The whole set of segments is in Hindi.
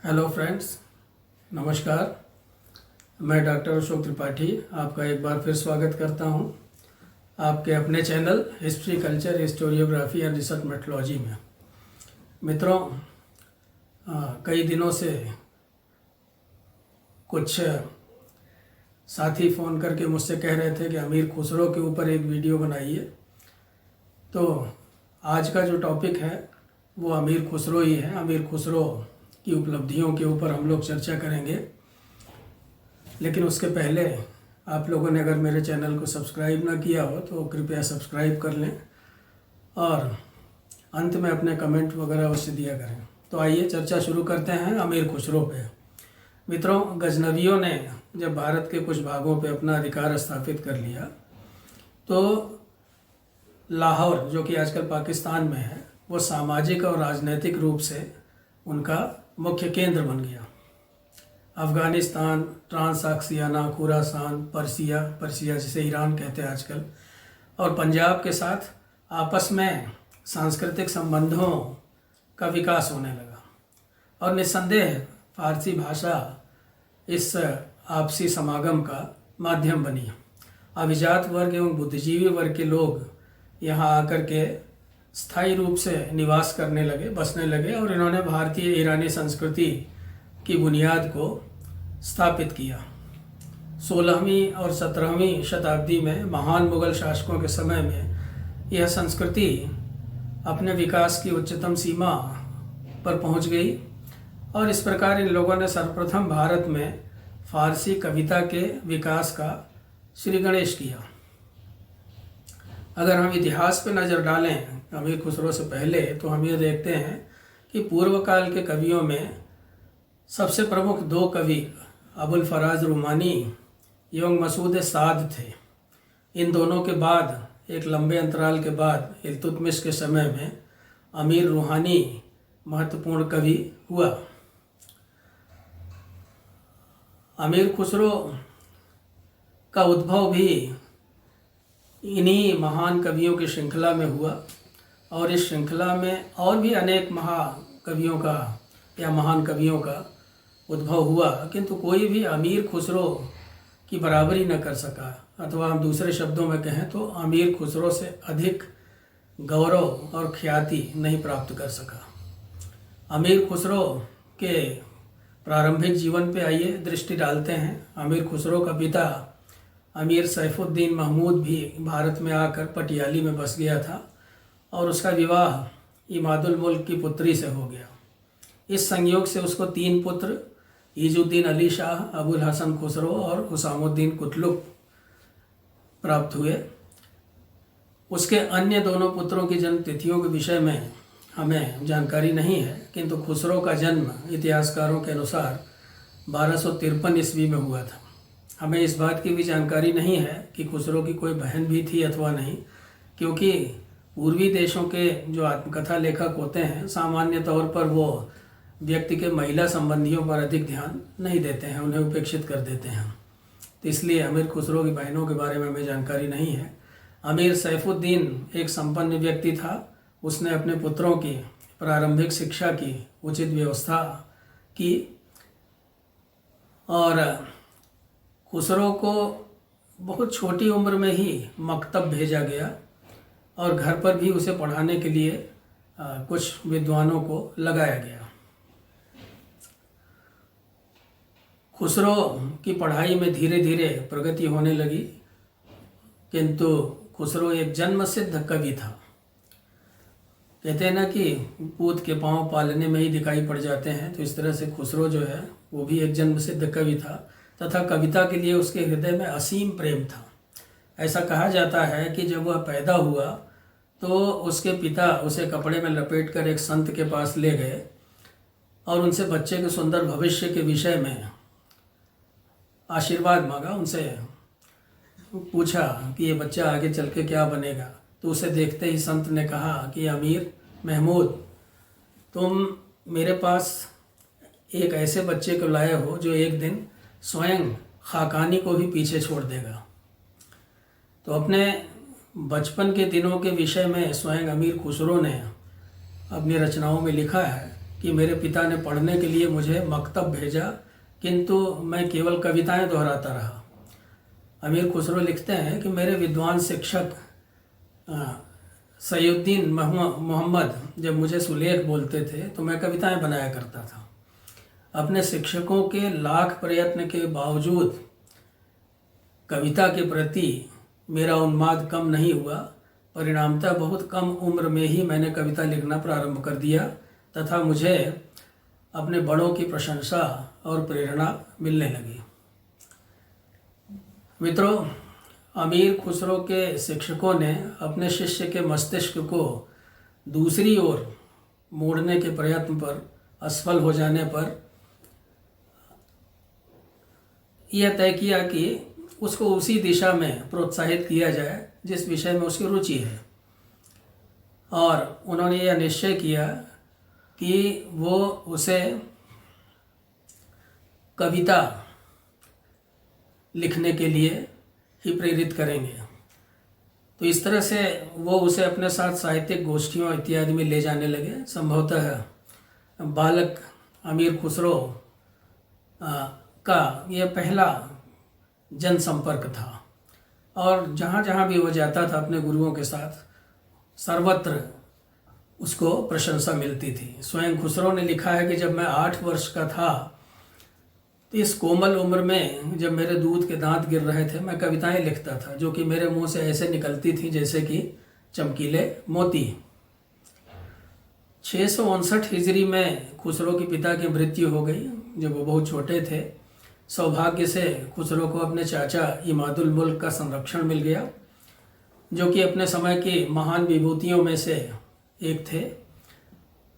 हेलो फ्रेंड्स, नमस्कार। मैं डॉक्टर अशोक त्रिपाठी आपका एक बार फिर स्वागत करता हूं आपके अपने channel history, culture, historiography and research methodology में। मित्रों, कई दिनों से कुछ साथी फ़ोन करके मुझसे कह रहे थे कि अमीर खुसरो के ऊपर एक वीडियो बनाइए। तो आज का जो टॉपिक है वो अमीर खुसरो ही है। अमीर खुसरो की उपलब्धियों के ऊपर हम लोग चर्चा करेंगे, लेकिन उसके पहले आप लोगों ने अगर मेरे चैनल को सब्सक्राइब ना किया हो तो कृपया सब्सक्राइब कर लें और अंत में अपने कमेंट वगैरह अवश्य दिया करें। तो आइए चर्चा शुरू करते हैं अमीर खुसरो पे। मित्रों, गजनवियों ने जब भारत के कुछ भागों पे अपना अधिकार स्थापित कर लिया तो लाहौर, जो कि आजकल पाकिस्तान में है, वो सामाजिक और राजनीतिक रूप से उनका मुख्य केंद्र बन गया। अफ़गानिस्तान, ट्रांसआक्सियाना, खुरासान, पर्सिया जिसे ईरान कहते हैं आजकल, और पंजाब के साथ आपस में सांस्कृतिक संबंधों का विकास होने लगा और निस्संदेह फारसी भाषा इस आपसी समागम का माध्यम बनी। अभिजात वर्ग एवं बुद्धिजीवी वर्ग के लोग यहाँ आकर के स्थायी रूप से निवास करने लगे, बसने लगे और इन्होंने भारतीय ईरानी संस्कृति की बुनियाद को स्थापित किया। 16वीं और 17वीं शताब्दी में महान मुगल शासकों के समय में यह संस्कृति अपने विकास की उच्चतम सीमा पर पहुंच गई और इस प्रकार इन लोगों ने सर्वप्रथम भारत में फारसी कविता के विकास का श्रीगणेश किया। अगर हम इतिहास पर नज़र डालें अमीर खुसरो से पहले, तो हम ये देखते हैं कि पूर्व काल के कवियों में सबसे प्रमुख दो कवि अबुल फराज रुमानी एवं मसूद साद थे। इन दोनों के बाद एक लंबे अंतराल के बाद इल्तुतमिश के समय में अमीर रूहानी महत्वपूर्ण कवि हुआ। अमीर खुसरो का उद्भव भी इन्हीं महान कवियों की श्रृंखला में हुआ और इस श्रृंखला में और भी अनेक महाकवियों का या महान कवियों का उद्भव हुआ, किंतु कोई भी अमीर खुसरो की बराबरी न कर सका, अथवा हम दूसरे शब्दों में कहें तो अमीर खुसरो से अधिक गौरव और ख्याति नहीं प्राप्त कर सका। अमीर खुसरो के प्रारंभिक जीवन पे आइए दृष्टि डालते हैं। अमीर खुसरो का पिता अमीर सैफुद्दीन महमूद भी भारत में आकर पटियाली में बस गया था और उसका विवाह इमादुल मुल्क की पुत्री से हो गया। इस संयोग से उसको 3 पुत्र ईजुद्दीन अली शाह, अबुल हसन खुसरो और हुसामुद्दीन कुतलुक प्राप्त हुए। उसके अन्य दोनों पुत्रों की जन्म तिथियों के विषय में हमें जानकारी नहीं है, किंतु खुसरो का जन्म इतिहासकारों के अनुसार 1253 ईस्वी में हुआ था। हमें इस बात की भी जानकारी नहीं है कि खुसरो की कोई बहन भी थी अथवा नहीं, क्योंकि पूर्वी देशों के जो आत्मकथा लेखक होते हैं सामान्य तौर पर वो व्यक्ति के महिला संबंधियों पर अधिक ध्यान नहीं देते हैं, उन्हें उपेक्षित कर देते हैं। तो इसलिए अमीर खुसरो की बहनों के बारे में हमें जानकारी नहीं है। अमीर सैफुद्दीन एक संपन्न व्यक्ति था। उसने अपने पुत्रों की प्रारंभिक शिक्षा की उचित व्यवस्था की और खुसरो को बहुत छोटी उम्र में ही मकतब भेजा गया और घर पर भी उसे पढ़ाने के लिए कुछ विद्वानों को लगाया गया। खुसरो की पढ़ाई में धीरे धीरे प्रगति होने लगी, किंतु खुसरो एक जन्मसिद्ध कवि था। कहते हैं ना कि पूत के पांव पालने में ही दिखाई पड़ जाते हैं, तो इस तरह से खुसरो जो है वो भी एक जन्मसिद्ध कवि था तथा कविता के लिए उसके हृदय में असीम प्रेम था। ऐसा कहा जाता है कि जब वह पैदा हुआ तो उसके पिता उसे कपड़े में लपेट कर एक संत के पास ले गए और उनसे बच्चे के सुंदर भविष्य के विषय में आशीर्वाद मांगा। उनसे पूछा कि ये बच्चा आगे चल के क्या बनेगा। तो उसे देखते ही संत ने कहा कि अमीर महमूद, तुम मेरे पास एक ऐसे बच्चे को लाए हो जो एक दिन स्वयं खाकानी को भी पीछे छोड़ देगा। तो अपने बचपन के दिनों के विषय में स्वयं अमीर खुसरो ने अपनी रचनाओं में लिखा है कि मेरे पिता ने पढ़ने के लिए मुझे मकतब भेजा, किंतु मैं केवल कविताएं दोहराता रहा। अमीर खुसरो लिखते हैं कि मेरे विद्वान शिक्षक सैयुद्दीन मोहम्मद जब मुझे सुलेख बोलते थे तो मैं कविताएं बनाया करता था। अपने शिक्षकों के लाख प्रयत्न के बावजूद कविता के प्रति मेरा उन्माद कम नहीं हुआ। परिणामतः बहुत कम उम्र में ही मैंने कविता लिखना प्रारंभ कर दिया तथा मुझे अपने बड़ों की प्रशंसा और प्रेरणा मिलने लगी। मित्रों, अमीर खुसरो के शिक्षकों ने अपने शिष्य के मस्तिष्क को दूसरी ओर मोड़ने के प्रयत्न पर असफल हो जाने पर यह तय किया कि उसको उसी दिशा में प्रोत्साहित किया जाए जिस विषय में उसकी रुचि है, और उन्होंने यह निश्चय किया कि वो उसे कविता लिखने के लिए ही प्रेरित करेंगे। तो इस तरह से वो उसे अपने साथ साहित्यिक गोष्ठियों इत्यादि में ले जाने लगे। संभवतः बालक अमीर खुसरो का यह पहला जनसंपर्क था, और जहाँ जहाँ भी वो जाता था अपने गुरुओं के साथ सर्वत्र उसको प्रशंसा मिलती थी। स्वयं खुसरो ने लिखा है कि जब मैं 8 वर्ष का था तो इस कोमल उम्र में जब मेरे दूध के दांत गिर रहे थे मैं कविताएं लिखता था जो कि मेरे मुंह से ऐसे निकलती थी जैसे कि चमकीले मोती। 659 हिजरी में खुसरो के पिता की मृत्यु हो गई जब वो बहुत छोटे थे। सौभाग्य से खुसरो को अपने चाचा इमादुल मुल्क का संरक्षण मिल गया, जो कि अपने समय की महान विभूतियों में से एक थे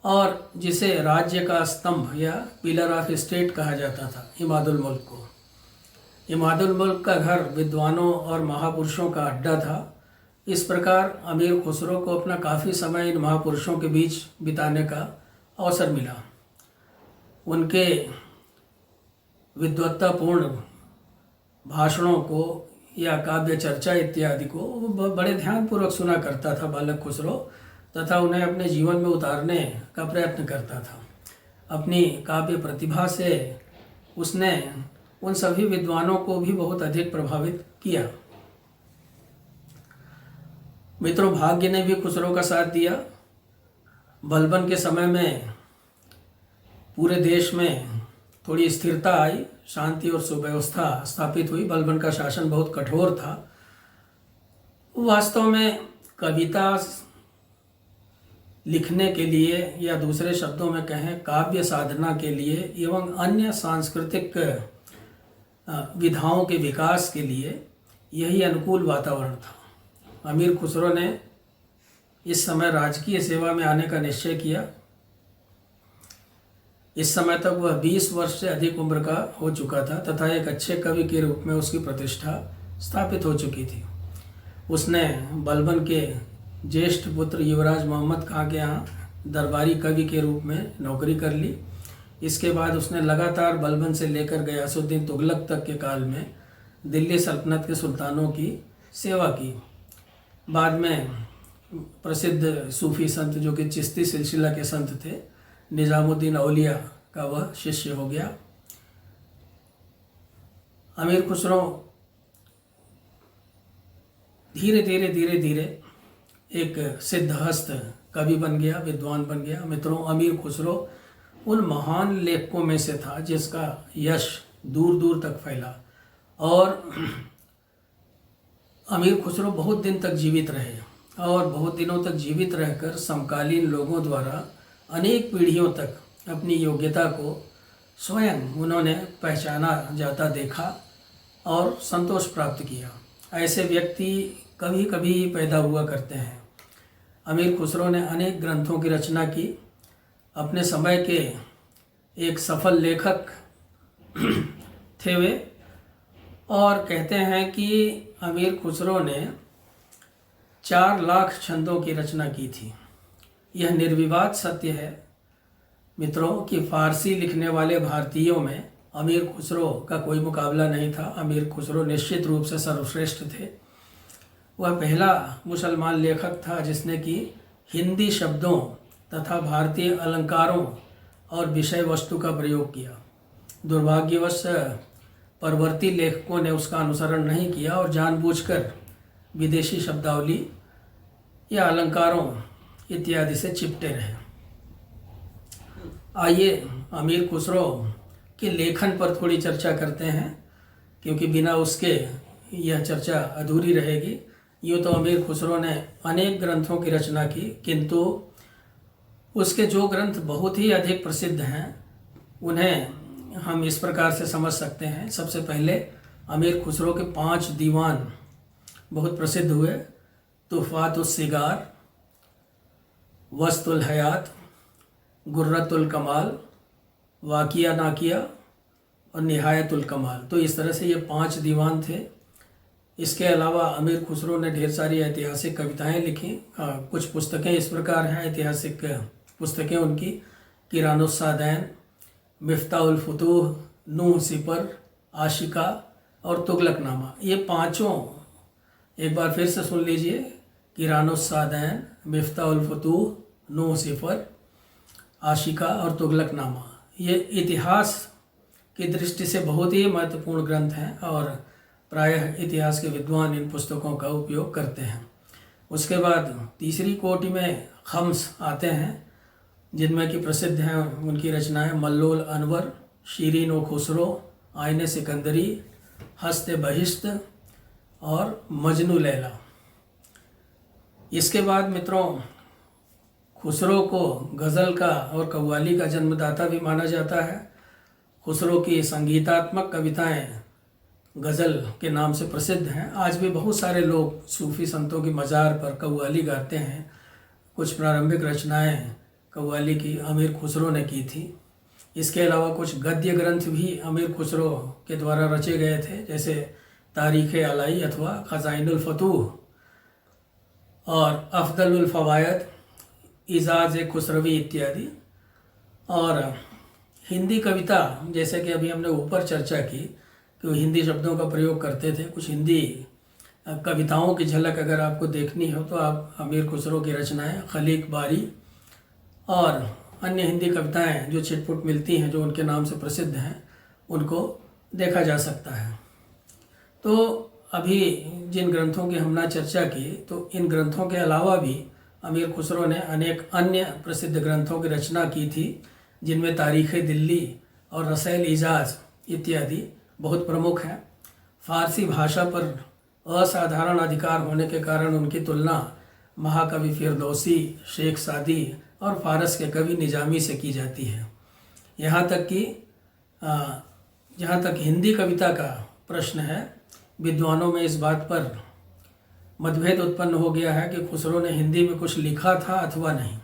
और जिसे राज्य का स्तंभ या पिलर ऑफ स्टेट कहा जाता था इमादुल मुल्क को। इमादुल मुल्क का घर विद्वानों और महापुरुषों का अड्डा था। इस प्रकार अमीर खुसरो को अपना काफ़ी समय इन महापुरुषों के बीच बिताने का अवसर मिला। उनके विद्वत्तापूर्ण भाषणों को या काव्य चर्चा इत्यादि को वो बड़े ध्यानपूर्वक सुना करता था बालक खुसरो, तथा उन्हें अपने जीवन में उतारने का प्रयत्न करता था। अपनी काव्य प्रतिभा से उसने उन सभी विद्वानों को भी बहुत अधिक प्रभावित किया। मित्रों, भाग्य ने भी खुसरो का साथ दिया। बलबन के समय में पूरे देश में थोड़ी स्थिरता आई, शांति और सुव्यवस्था स्थापित हुई। बलबन का शासन बहुत कठोर था। वास्तव में कविता लिखने के लिए या दूसरे शब्दों में कहें काव्य साधना के लिए एवं अन्य सांस्कृतिक विधाओं के विकास के लिए यही अनुकूल वातावरण था। अमीर खुसरो ने इस समय राजकीय सेवा में आने का निश्चय किया। इस समय तक वह 20 वर्ष से अधिक उम्र का हो चुका था तथा एक अच्छे कवि के रूप में उसकी प्रतिष्ठा स्थापित हो चुकी थी। उसने बलबन के ज्येष्ठ पुत्र युवराज मोहम्मद खां के यहाँ दरबारी कवि के रूप में नौकरी कर ली। इसके बाद उसने लगातार बलबन से लेकर गयासुद्दीन तुगलक तक के काल में दिल्ली सल्तनत के सुल्तानों की सेवा की। बाद में प्रसिद्ध सूफी संत जो कि चिश्ती सिलसिला के संत थे, निज़ामुद्दीन औलिया का वह शिष्य हो गया। अमीर खुसरो धीरे धीरे एक सिद्धहस्त कवि बन गया, विद्वान बन गया। मित्रों, अमीर खुसरो उन महान लेखकों में से था जिसका यश दूर दूर तक फैला, और अमीर खुसरो बहुत दिन तक जीवित रहे और बहुत दिनों तक जीवित रहकर समकालीन लोगों द्वारा अनेक पीढ़ियों तक अपनी योग्यता को स्वयं उन्होंने पहचाना जाता देखा और संतोष प्राप्त किया। ऐसे व्यक्ति कभी कभी पैदा हुआ करते हैं। अमीर खुसरो ने अनेक ग्रंथों की रचना की। अपने समय के एक सफल लेखक थे वे, और कहते हैं कि अमीर खुसरो ने 4 लाख छंदों की रचना की थी। यह निर्विवाद सत्य है मित्रों कि फारसी लिखने वाले भारतीयों में अमीर खुसरो का कोई मुकाबला नहीं था। अमीर खुसरो निश्चित रूप से सर्वश्रेष्ठ थे। वह पहला मुसलमान लेखक था जिसने कि हिंदी शब्दों तथा भारतीय अलंकारों और विषय वस्तु का प्रयोग किया। दुर्भाग्यवश परवर्ती लेखकों ने उसका अनुसरण नहीं किया और जानबूझकर विदेशी शब्दावली या अलंकारों इत्यादि से चिपटे रहे। आइए अमीर खुसरो के लेखन पर थोड़ी चर्चा करते हैं, क्योंकि बिना उसके यह चर्चा अधूरी रहेगी। यूँ तो अमीर खुसरो ने अनेक ग्रंथों की रचना की, किंतु उसके जो ग्रंथ बहुत ही अधिक प्रसिद्ध हैं उन्हें हम इस प्रकार से समझ सकते हैं। सबसे पहले अमीर खुसरो के 5 दीवान बहुत प्रसिद्ध हुए। तुहफ़ातुस सिगार, वस्तुल हयात, गुर्रतुल कमाल, वाकिया नाकिया और निहायतुल कमाल। तो इस तरह से ये 5 दीवान थे। इसके अलावा अमीर खुसरो ने ढेर सारी ऐतिहासिक कविताएं लिखी। कुछ पुस्तकें इस प्रकार हैं, ऐतिहासिक पुस्तकें उनकी: किरानुस्सादैन, मिफ्ताहुल फुतूह, नूह सिपर, आशिका और तुगलकनामा। ये पांचों एक बार फिर से सुन लीजिए: किरानुस्सादैन, मिफ्ताहुल फुतूह, नूह सिपर, आशिका और तुगलकनामा। ये इतिहास की दृष्टि से बहुत ही महत्वपूर्ण ग्रंथ हैं और प्रायः इतिहास के विद्वान इन पुस्तकों का उपयोग करते हैं। उसके बाद तीसरी कोटि में खम्स आते हैं, जिनमें कि प्रसिद्ध हैं उनकी रचनाएं: मल्लोल अनवर, शीरीन व खुसरो, आइने सिकंदरी, हस्ते बहिश्त और मजनू लैला। इसके बाद मित्रों, खुसरो को गज़ल का और कव्वाली का जन्मदाता भी माना जाता है। खुसरो की संगीतात्मक कविताएं गज़ल के नाम से प्रसिद्ध हैं। आज भी बहुत सारे लोग सूफ़ी संतों की मज़ार पर कव्वाली गाते हैं। कुछ प्रारंभिक रचनाएं कव्वाली की अमीर खुसरो ने की थी। इसके अलावा कुछ गद्य ग्रंथ भी अमीर खुसरो के द्वारा रचे गए थे, जैसे तारीख़ अलाई अथवा ख़ज़ाइनुल फतूह और अफ़दलुल फ़वायद, इज़ाज़ खुसरवी इत्यादि। और हिंदी कविता, जैसे कि अभी हमने ऊपर चर्चा की कि वो हिंदी शब्दों का प्रयोग करते थे। कुछ हिंदी कविताओं की झलक अगर आपको देखनी हो तो आप अमीर खुसरो की रचनाएं, खलीक बारी और अन्य हिंदी कविताएं जो छिटपुट मिलती हैं, जो उनके नाम से प्रसिद्ध हैं, उनको देखा जा सकता है। तो अभी जिन ग्रंथों की हमने चर्चा की, तो इन ग्रंथों के अलावा भी अमीर खुसरो ने अनेक अन्य प्रसिद्ध ग्रंथों की रचना की थी, जिनमें तारीख़ दिल्ली और रसैल इजाज़ इत्यादि बहुत प्रमुख हैं। फ़ारसी भाषा पर असाधारण अधिकार होने के कारण उनकी तुलना महाकवि फिरदौसी, शेख सादी और फ़ारस के कवि निजामी से की जाती है। यहाँ तक कि जहाँ तक हिंदी कविता का प्रश्न है, विद्वानों में इस बात पर मतभेद उत्पन्न हो गया है कि खुसरो ने हिंदी में कुछ लिखा था अथवा नहीं।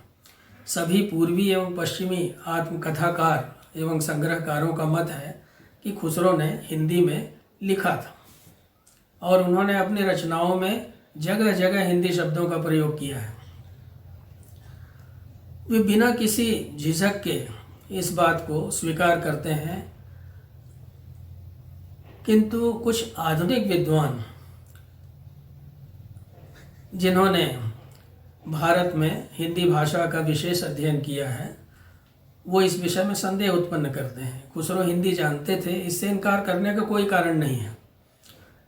सभी पूर्वी एवं पश्चिमी आत्मकथाकार एवं संग्रहकारों का मत है कि खुसरो ने हिंदी में लिखा था और उन्होंने अपनी रचनाओं में जगह जगह हिंदी शब्दों का प्रयोग किया है। वे बिना किसी झिझक के इस बात को स्वीकार करते हैं, किंतु कुछ आधुनिक विद्वान जिन्होंने भारत में हिंदी भाषा का विशेष अध्ययन किया है, वो इस विषय में संदेह उत्पन्न करते हैं। खुसरो हिंदी जानते थे, इससे इनकार करने का कोई कारण नहीं है।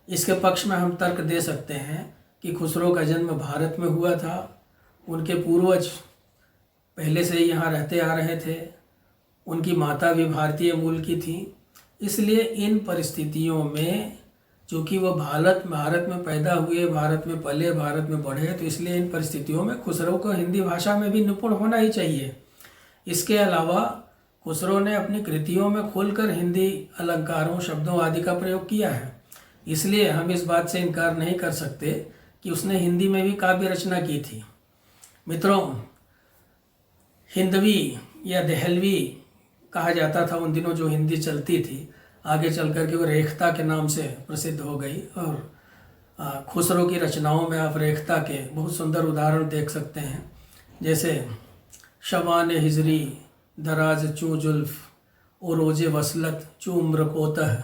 इसके पक्ष में हम तर्क दे सकते हैं कि खुसरो का जन्म भारत में हुआ था, उनके पूर्वज पहले से ही यहाँ रहते आ रहे थे, उनकी माता भी भारतीय मूल की थी। इसलिए इन परिस्थितियों में, चूँकि वो भारत में पैदा हुए, भारत में पले, भारत में बढ़े, तो इसलिए इन परिस्थितियों में खुसरो को हिंदी भाषा में भी निपुण होना ही चाहिए। इसके अलावा खुसरो ने अपनी कृतियों में खुलकर हिंदी अलंकारों, शब्दों आदि का प्रयोग किया है। इसलिए हम इस बात से इनकार नहीं कर सकते कि उसने हिंदी में भी काव्य रचना की थी। मित्रों, हिंदवी या दहलवी कहा जाता था उन दिनों जो हिंदी चलती थी। आगे चल कर के वो रेखता के नाम से प्रसिद्ध हो गई और खुसरो की रचनाओं में आप रेखता के बहुत सुंदर उदाहरण देख सकते हैं, जैसे शबान हिजरी, दराज चू जुल्फ, ओ रोजे वसलत चू उम्र कोतह,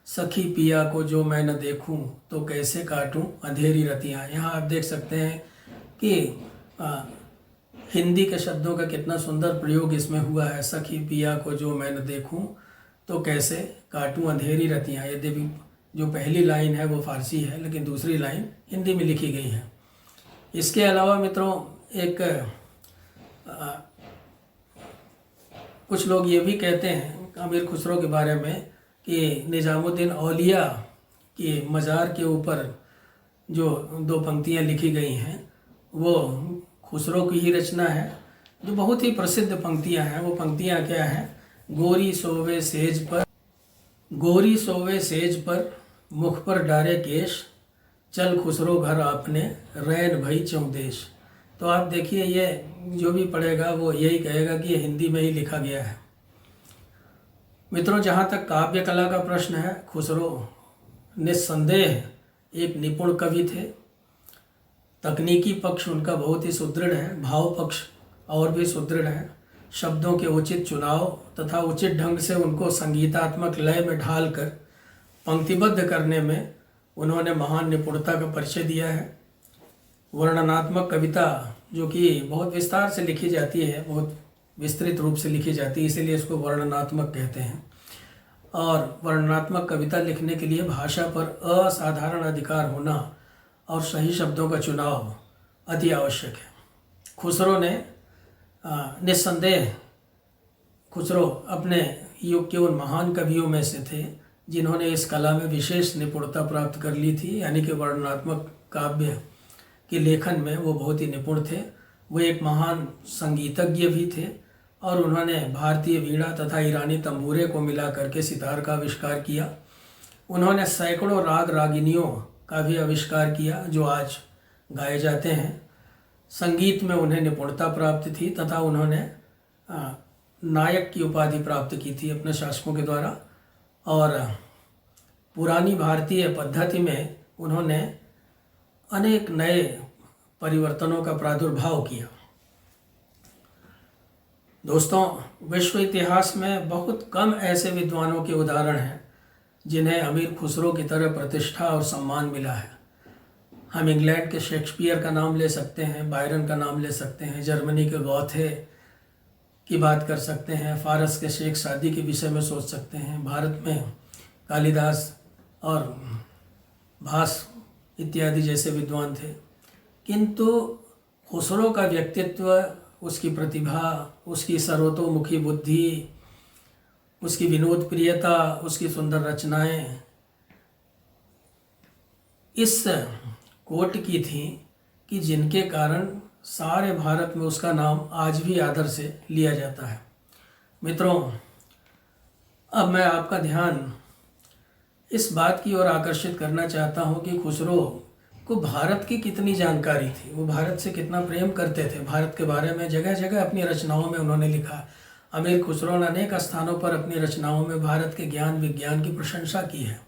सखी पिया को जो मैं न देखूं तो कैसे काटूं अंधेरी रतियां। यहाँ आप देख सकते हैं कि हिंदी के शब्दों का कितना सुंदर प्रयोग इसमें हुआ है। सखी पिया को जो मैं न देखूं तो कैसे काटूं अंधेरी रतियां। यद्यपि जो पहली लाइन है वो फारसी है, लेकिन दूसरी लाइन हिंदी में लिखी गई है। इसके अलावा मित्रों एक कुछ लोग ये भी कहते हैं अमीर खुसरो के बारे में कि निज़ामुद्दीन औलिया की मज़ार के ऊपर जो 2 पंक्तियाँ लिखी गई हैं वो खुसरो की ही रचना है, जो बहुत ही प्रसिद्ध पंक्तियाँ हैं। वो पंक्तियाँ क्या हैं? गोरी सोवे सेज पर मुख पर डारे केश, चल खुसरो घर आपने रैन भई चौदेश। तो आप देखिए, ये जो भी पढ़ेगा वो यही कहेगा कि ये हिंदी में ही लिखा गया है। मित्रों, जहाँ तक काव्य कला का प्रश्न है, खुसरो निस्संदेह एक निपुण कवि थे। तकनीकी पक्ष उनका बहुत ही सुदृढ़ है, भाव पक्ष और भी सुदृढ़ है। शब्दों के उचित चुनाव तथा उचित ढंग से उनको संगीतात्मक लय में ढालकर पंक्तिबद्ध करने में उन्होंने महान निपुणता का परिचय दिया है। वर्णनात्मक कविता जो कि बहुत विस्तार से लिखी जाती है, बहुत विस्तृत रूप से लिखी जाती है, इसीलिए इसको वर्णनात्मक कहते हैं। और वर्णनात्मक कविता लिखने के लिए भाषा पर असाधारण अधिकार होना और सही शब्दों का चुनाव अति आवश्यक है। खुसरो ने निस्संदेह खुसरो अपने युग के उन महान कवियों में से थे जिन्होंने इस कला में विशेष निपुणता प्राप्त कर ली थी, यानी कि वर्णनात्मक काव्य के लेखन में वो बहुत ही निपुण थे। वो एक महान संगीतज्ञ भी थे और उन्होंने भारतीय वीणा तथा ईरानी तंबूरे को मिला करके सितार का आविष्कार किया। उन्होंने सैकड़ों राग रागिनियों का भी आविष्कार किया जो आज गाए जाते हैं। संगीत में उन्हें निपुणता प्राप्त थी तथा उन्होंने नायक की उपाधि प्राप्त की थी अपने शासकों के द्वारा। और पुरानी भारतीय पद्धति में उन्होंने अनेक नए परिवर्तनों का प्रादुर्भाव किया। दोस्तों, विश्व इतिहास में बहुत कम ऐसे विद्वानों के उदाहरण हैं जिन्हें अमीर खुसरो की तरह प्रतिष्ठा और सम्मान मिला है। हम इंग्लैंड के शेक्सपियर का नाम ले सकते हैं, बायरन का नाम ले सकते हैं, जर्मनी के गौथे की बात कर सकते हैं, फारस के शेख सादी के विषय में सोच सकते हैं, भारत में कालिदास और भास इत्यादि जैसे विद्वान थे। किंतु खुसरो का व्यक्तित्व, उसकी प्रतिभा, उसकी सर्वतोमुखी बुद्धि, उसकी विनोद प्रियता, उसकी सुंदर रचनाएं इस कोट की थी कि जिनके कारण सारे भारत में उसका नाम आज भी आदर से लिया जाता है। मित्रों, अब मैं आपका ध्यान इस बात की ओर आकर्षित करना चाहता हूँ कि खुसरो को भारत की कितनी जानकारी थी, वो भारत से कितना प्रेम करते थे। भारत के बारे में जगह जगह अपनी रचनाओं में उन्होंने लिखा। अमीर खुसरो ने अनेक स्थानों पर अपनी रचनाओं में भारत के ज्ञान विज्ञान की प्रशंसा की है।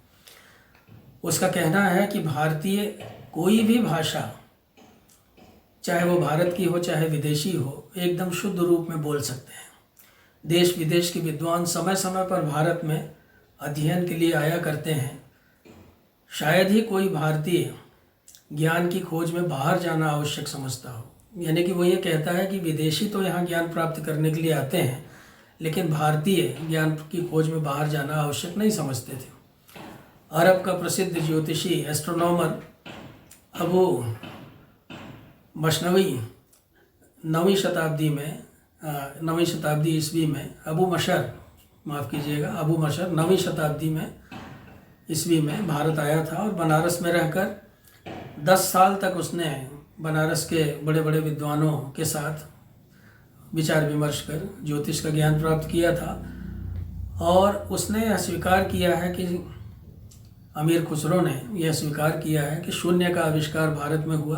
उसका कहना है कि भारतीय कोई भी भाषा, चाहे वो भारत की हो चाहे विदेशी हो, एकदम शुद्ध रूप में बोल सकते हैं। देश विदेश के विद्वान समय समय पर भारत में अध्ययन के लिए आया करते हैं। शायद ही कोई भारतीय ज्ञान की खोज में बाहर जाना आवश्यक समझता हो। यानी कि वो ये कहता है कि विदेशी तो यहाँ ज्ञान प्राप्त करने के लिए आते हैं, लेकिन भारतीय ज्ञान की खोज में बाहर जाना आवश्यक नहीं समझते थे। अरब का प्रसिद्ध ज्योतिषी एस्ट्रोनॉमर अबू मशनवी 9वीं शताब्दी ईस्वी में अबू मशर 9वीं शताब्दी में ईस्वी में भारत आया था और बनारस में रहकर 10 साल तक उसने बनारस के बड़े बड़े विद्वानों के साथ विचार विमर्श कर ज्योतिष का ज्ञान प्राप्त किया था। और उसने यह स्वीकार किया है कि अमीर खुसरो ने यह स्वीकार किया है कि शून्य का आविष्कार भारत में हुआ।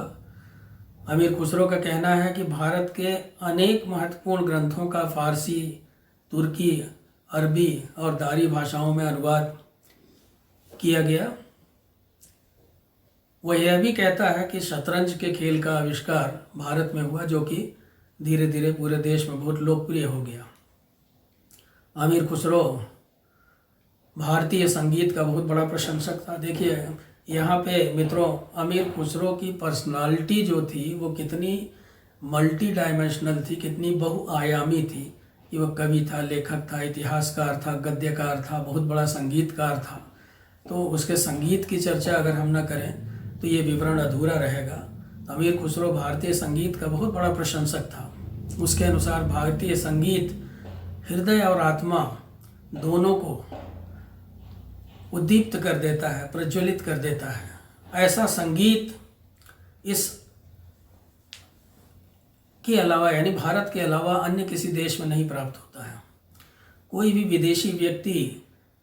अमीर खुसरो का कहना है कि भारत के अनेक महत्वपूर्ण ग्रंथों का फारसी, तुर्की, अरबी और दारी भाषाओं में अनुवाद किया गया। वह यह भी कहता है कि शतरंज के खेल का आविष्कार भारत में हुआ, जो कि धीरे धीरे पूरे देश में बहुत लोकप्रिय हो गया। अमीर खुसरो भारतीय संगीत का बहुत बड़ा प्रशंसक था। देखिए यहाँ पे मित्रों, अमीर खुसरो की पर्सनालिटी जो थी वो कितनी मल्टी डायमेंशनल थी, कितनी बहुआयामी थी कि वह कवि था, लेखक था, इतिहासकार था, गद्यकार था, बहुत बड़ा संगीतकार था। तो उसके संगीत की चर्चा अगर हम न करें तो ये विवरण अधूरा रहेगा। अमीर खुसरो भारतीय संगीत का बहुत बड़ा प्रशंसक था। उसके अनुसार भारतीय संगीत हृदय और आत्मा दोनों को उद्दीप्त कर देता है, प्रज्वलित कर देता है। ऐसा संगीत इस के अलावा, यानी भारत के अलावा अन्य किसी देश में नहीं प्राप्त होता है। कोई भी विदेशी व्यक्ति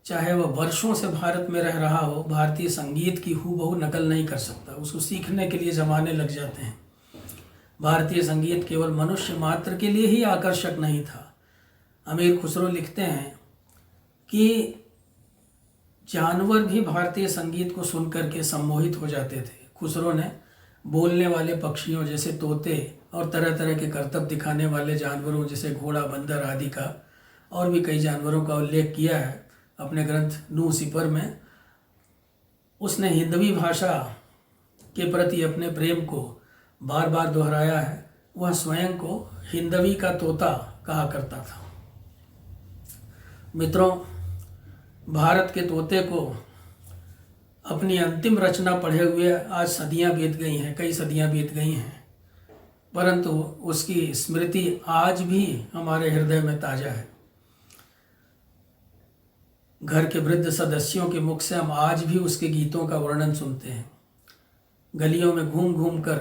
चाहे वह वर्षों से भारत में रह रहा हो, भारतीय संगीत की हूबहू नकल नहीं कर सकता। उसको सीखने के लिए ज़माने लग जाते हैं। भारतीय संगीत केवल मनुष्य मात्र के लिए ही आकर्षक नहीं था। अमीर खुसरो लिखते हैं कि जानवर भी भारतीय संगीत को सुनकर के सम्मोहित हो जाते थे। खुसरो ने बोलने वाले पक्षियों जैसे तोते और तरह तरह के करतब दिखाने वाले जानवरों जैसे घोड़ा, बंदर आदि का और भी कई जानवरों का उल्लेख किया है अपने ग्रंथ नूह सिपर में। उसने हिंदवी भाषा के प्रति अपने प्रेम को बार बार दोहराया है। वह स्वयं को हिंदवी का तोता कहा करता था। मित्रों, भारत के तोते को अपनी अंतिम रचना पढ़े हुए आज सदियां बीत गई हैं, कई सदियां बीत गई हैं, परंतु उसकी स्मृति आज भी हमारे हृदय में ताज़ा है। घर के वृद्ध सदस्यों के मुख से हम आज भी उसके गीतों का वर्णन सुनते हैं। गलियों में घूम घूम कर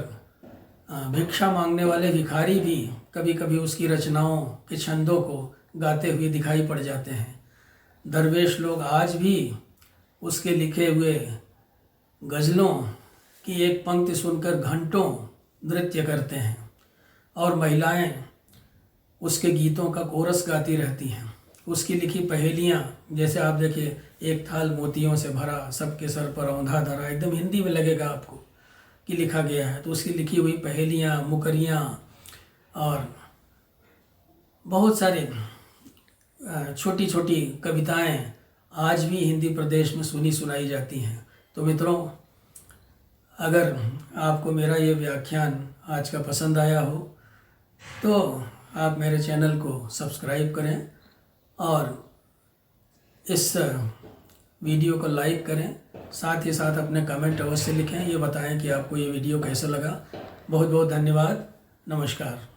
भिक्षा मांगने वाले भिखारी भी कभी कभी उसकी रचनाओं के छंदों को गाते हुए दिखाई पड़ जाते हैं। दरवेश लोग आज भी उसके लिखे हुए गज़लों की एक पंक्ति सुनकर घंटों नृत्य करते हैं और महिलाएं उसके गीतों का कोरस गाती रहती हैं। उसकी लिखी पहेलियाँ, जैसे आप देखिए, एक थाल मोतियों से भरा, सबके सर पर औंधा धरा, एकदम हिंदी में लगेगा आपको कि लिखा गया है। तो उसकी लिखी हुई पहेलियाँ, मुकरियाँ और बहुत सारे छोटी छोटी कविताएं आज भी हिंदी प्रदेश में सुनी सुनाई जाती हैं। तो मित्रों, अगर आपको मेरा ये व्याख्यान आज का पसंद आया हो तो आप मेरे चैनल को सब्सक्राइब करें और इस वीडियो को लाइक करें। साथ ही साथ अपने कमेंट अवश्य लिखें, ये बताएं कि आपको ये वीडियो कैसा लगा। बहुत बहुत धन्यवाद। नमस्कार।